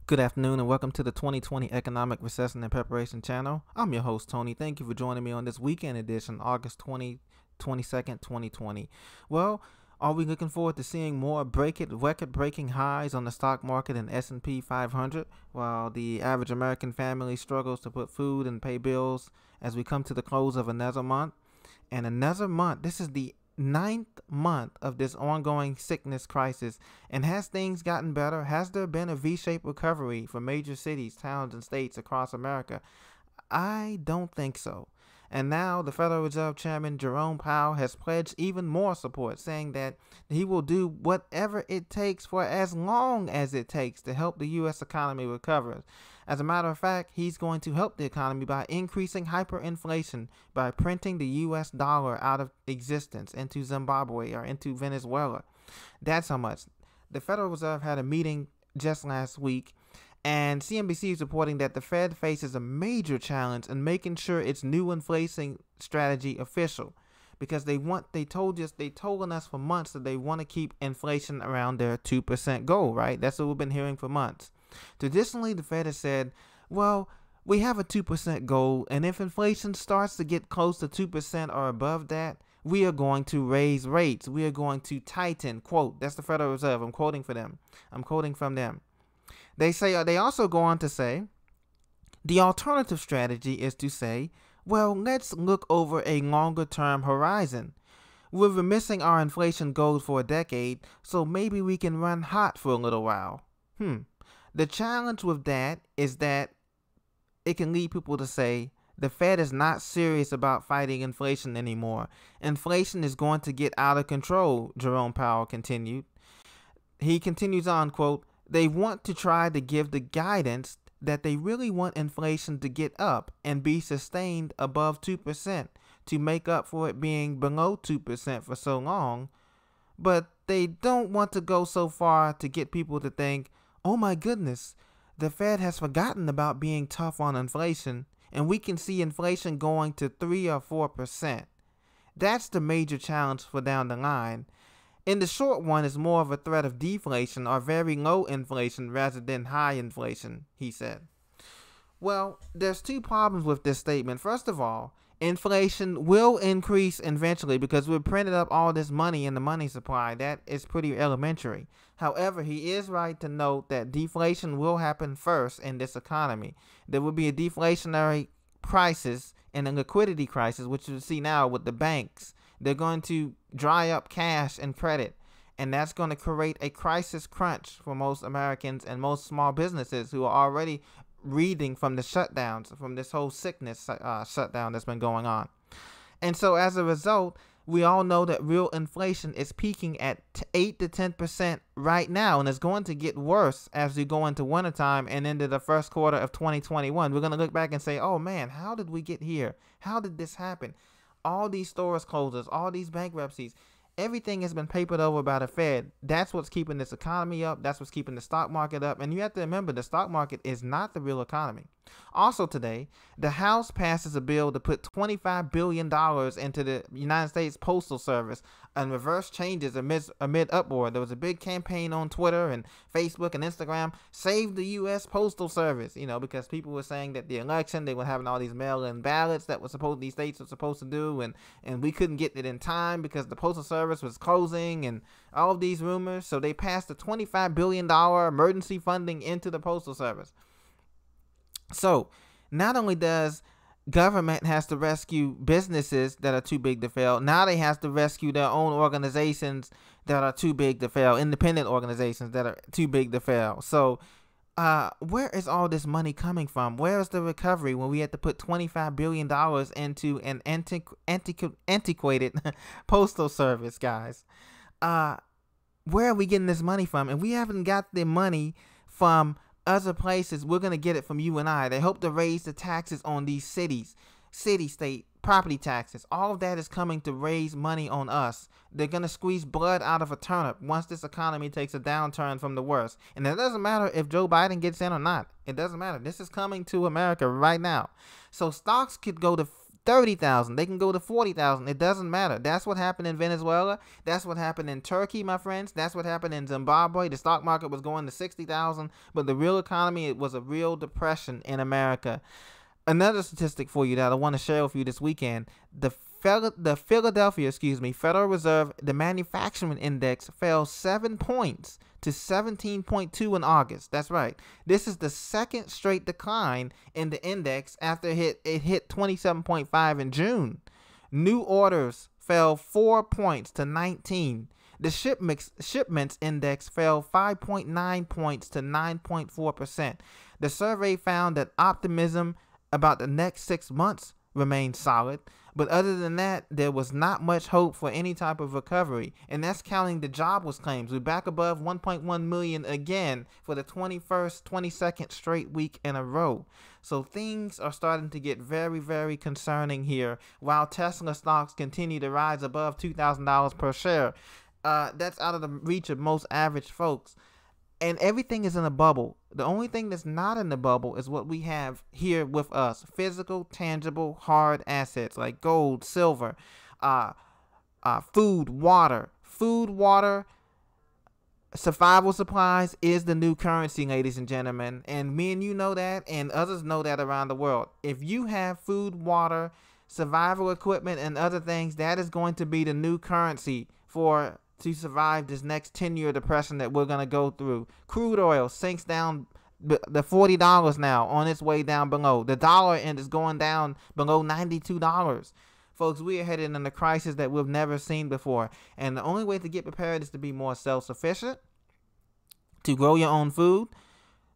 Good afternoon and welcome to the 2020 Economic Recession and Preparation Channel. I'm your host, Tony. Thank you for joining me on this weekend edition, August 22nd, 2020. Well, are we looking forward to seeing more record-breaking highs on the stock market and S&P 500 while the average American family struggles to put food and pay bills as we come to the close of another month? And another month, this is the ninth month of this ongoing sickness crisis. And has things gotten better? Has there been a V-shaped recovery for major cities, towns, and states across America? I don't think so. And now the Federal Reserve Chairman Jerome Powell has pledged even more support, saying that he will do whatever it takes for as long as it takes to help the U.S. economy recover. As a matter of fact, he's going to help the economy by increasing hyperinflation by printing the U.S. dollar out of existence into Zimbabwe or into Venezuela. That's how much. The Federal Reserve had a meeting just last week, and CNBC is reporting that the Fed faces a major challenge in making sure its new inflation strategy official, because they told us for months that they want to keep inflation around their 2% goal, right? That's what we've been hearing for months. Traditionally, the Fed has said, well, we have a 2% goal, and if inflation starts to get close to 2% or above that, we are going to raise rates. We are going to tighten, quote, that's the Federal Reserve. I'm quoting from them. They also go on to say, the alternative strategy is to say, well, let's look over a longer term horizon. We've been missing our inflation goals for a decade, so maybe we can run hot for a little while. The challenge with that is that it can lead people to say the Fed is not serious about fighting inflation anymore. Inflation is going to get out of control, Jerome Powell continued. He continues on, quote, they want to try to give the guidance that they really want inflation to get up and be sustained above 2% to make up for it being below 2% for so long. But they don't want to go so far to get people to think, oh my goodness, the Fed has forgotten about being tough on inflation, and we can see inflation going to 3 or 4%. That's the major challenge for down the line. In the short one, it's more of a threat of deflation or very low inflation rather than high inflation, he said. Well, there's two problems with this statement. First of all, inflation will increase eventually because we've printed up all this money in the money supply. That is pretty elementary. However, he is right to note that deflation will happen first in this economy. There will be a deflationary crisis and a liquidity crisis, which you see now with the banks. They're going to dry up cash and credit, and that's going to create a crisis crunch for most Americans and most small businesses who are already reading from the shutdowns, from this whole sickness shutdown that's been going on. And so as a result, we all know that real inflation is peaking at 8 to 10% right now, and it's going to get worse as we go into wintertime and into the first quarter of 2021. We're going to look back and say, oh man, how did we get here? How did this happen? All these stores closures, all these bankruptcies, everything has been papered over by the Fed. That's what's keeping this economy up. That's what's keeping the stock market up. And you have to remember, the stock market is not the real economy. Also today, the House passes a bill to put $25 billion into the United States Postal Service and reverse changes amid uproar. There was a big campaign on Twitter and Facebook and Instagram, save the U.S. Postal Service, because people were saying that the election, they were having all these mail-in ballots that these states were supposed to do, and we couldn't get it in time because the Postal Service was closing and all of these rumors. So they passed a $25 billion emergency funding into the Postal Service. So not only does government has to rescue businesses that are too big to fail, now they have to rescue their own organizations that are too big to fail, independent organizations that are too big to fail. So where is all this money coming from? Where is the recovery when we had to put $25 billion into an antiquated postal service, guys? Where are we getting this money from? And we haven't got the money from other places. We're going to get it from you and I. They hope to raise the taxes on these city-state property taxes. All of that is coming to raise money on us. They're going to squeeze blood out of a turnip once this economy takes a downturn from the worst. And it doesn't matter if Joe Biden gets in or not. It doesn't matter. This is coming to America right now. So stocks could go to 30,000. They can go to 40,000. It doesn't matter. That's what happened in Venezuela. That's what happened in Turkey, my friends. That's what happened in Zimbabwe. The stock market was going to 60,000, but the real economy, it was a real depression in America. Another statistic for you that I want to share with you this weekend: the Philadelphia, Federal Reserve, the manufacturing index fell 7 points to 17.2 in August. That's right. This is the second straight decline in the index after it hit 27.5 in June. New orders fell 4 points to 19. The shipments index fell 5.9 points to 9.4%. The survey found that optimism about the next 6 months remained solid, but other than that, there was not much hope for any type of recovery, and that's counting the jobless claims. We're back above 1.1 million again for the 22nd straight week in a row. So things are starting to get very, very concerning here, while Tesla stocks continue to rise above $2,000 per share. That's out of the reach of most average folks. And everything is in a bubble. The only thing that's not in the bubble is what we have here with us: physical, tangible, hard assets like gold, silver, food, water. Food, water, survival supplies is the new currency, ladies and gentlemen. And me and you know that, and others know that around the world. If you have food, water, survival equipment, and other things, that is going to be the new currency to survive this next 10-year depression that we're going to go through. Crude oil sinks down the $40 now, on its way down below. The dollar is going down below $92. Folks, we are headed in a crisis that we've never seen before. And the only way to get prepared is to be more self-sufficient, to grow your own food,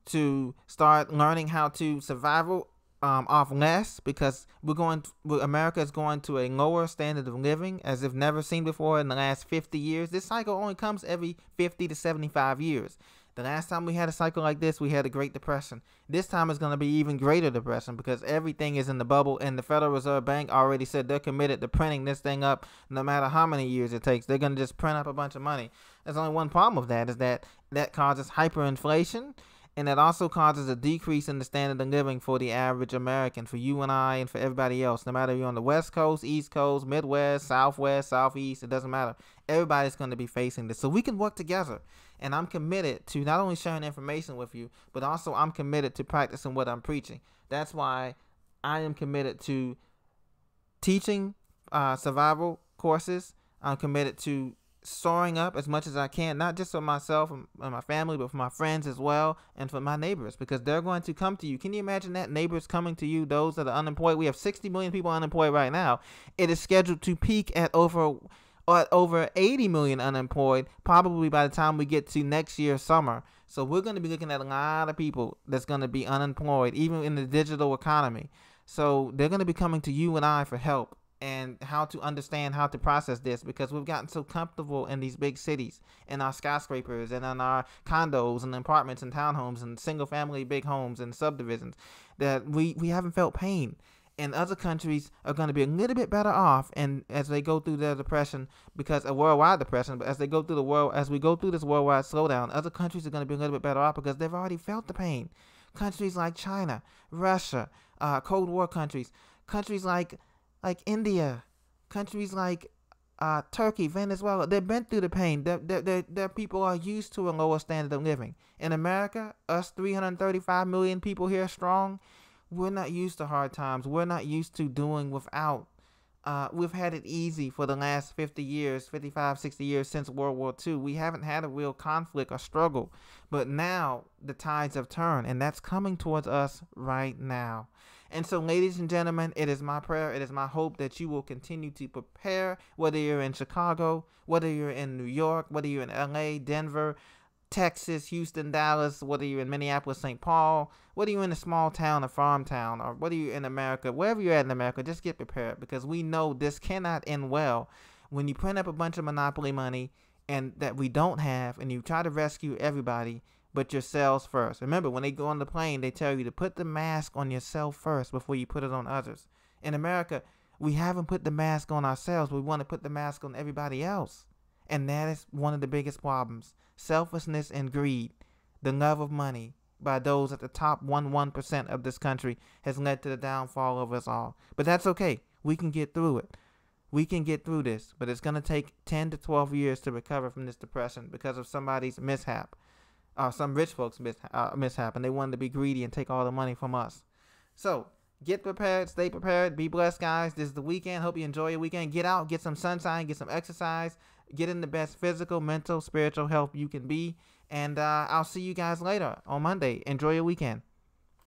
to start learning how to survive off less, because America is going to a lower standard of living as if never seen before in the last 50 years. This cycle only comes every 50 to 75 years. The last time we had a cycle like this, we had a Great Depression. This time is going to be even greater depression because everything is in the bubble, and the Federal Reserve Bank already said they're committed to printing this thing up no matter how many years it takes. They're going to just print up a bunch of money. There's only one problem with that, is that causes hyperinflation. And that also causes a decrease in the standard of living for the average American, for you and I, and for everybody else. No matter if you're on the West Coast, East Coast, Midwest, Southwest, Southeast, it doesn't matter. Everybody's going to be facing this. So we can work together. And I'm committed to not only sharing information with you, but also I'm committed to practicing what I'm preaching. That's why I am committed to teaching survival courses. I'm committed to soaring up as much as I can, not just for myself and my family, but for my friends as well, and for my neighbors, because they're going to come to you. Can you imagine that? Neighbors coming to you, those that are unemployed. We have 60 million people unemployed right now. It is scheduled to peak at over 80 million unemployed, probably by the time we get to next year's summer. So we're going to be looking at a lot of people that's going to be unemployed, even in the digital economy. So they're going to be coming to you and I for help, and how to understand how to process this, because we've gotten so comfortable in these big cities, in our skyscrapers and in our condos and apartments and townhomes and single family big homes and subdivisions, that we haven't felt pain. And other countries are going to be a little bit better off, and as they go through their depression, because a worldwide depression, but as we go through this worldwide slowdown, other countries are going to be a little bit better off because they've already felt the pain. Countries like China, Russia, Cold War countries like India, countries like Turkey, Venezuela, they've been through the pain. Their people are used to a lower standard of living. In America, us 335 million people here strong, we're not used to hard times. We're not used to doing without. We've had it easy for the last 50 years, 55, 60 years since World War II. We haven't had a real conflict or struggle. But now the tides have turned, and that's coming towards us right now. And so, ladies and gentlemen, it is my prayer, it is my hope that you will continue to prepare, whether you're in Chicago, whether you're in New York, whether you're in LA, Denver, Texas, Houston, Dallas, whether you're in Minneapolis, St. Paul, whether you're in a small town, a farm town, or whether you're in America, wherever you're at in America, just get prepared, because we know this cannot end well. When you print up a bunch of monopoly money and that we don't have, and you try to rescue everybody but yourselves first. Remember, when they go on the plane, they tell you to put the mask on yourself first before you put it on others. In America, we haven't put the mask on ourselves. We want to put the mask on everybody else. And that is one of the biggest problems. Selfishness and greed, the love of money by those at the top 1% of this country, has led to the downfall of us all. But that's okay. We can get through it. We can get through this, but it's going to take 10 to 12 years to recover from this depression because of somebody's mishap, some rich folks' mishap, and they wanted to be greedy and take all the money from us. So get prepared, stay prepared, be blessed, guys. This is the weekend. Hope you enjoy your weekend. Get out, get some sunshine, get some exercise, get in the best physical, mental, spiritual health you can be, and I'll see you guys later on Monday. Enjoy your weekend.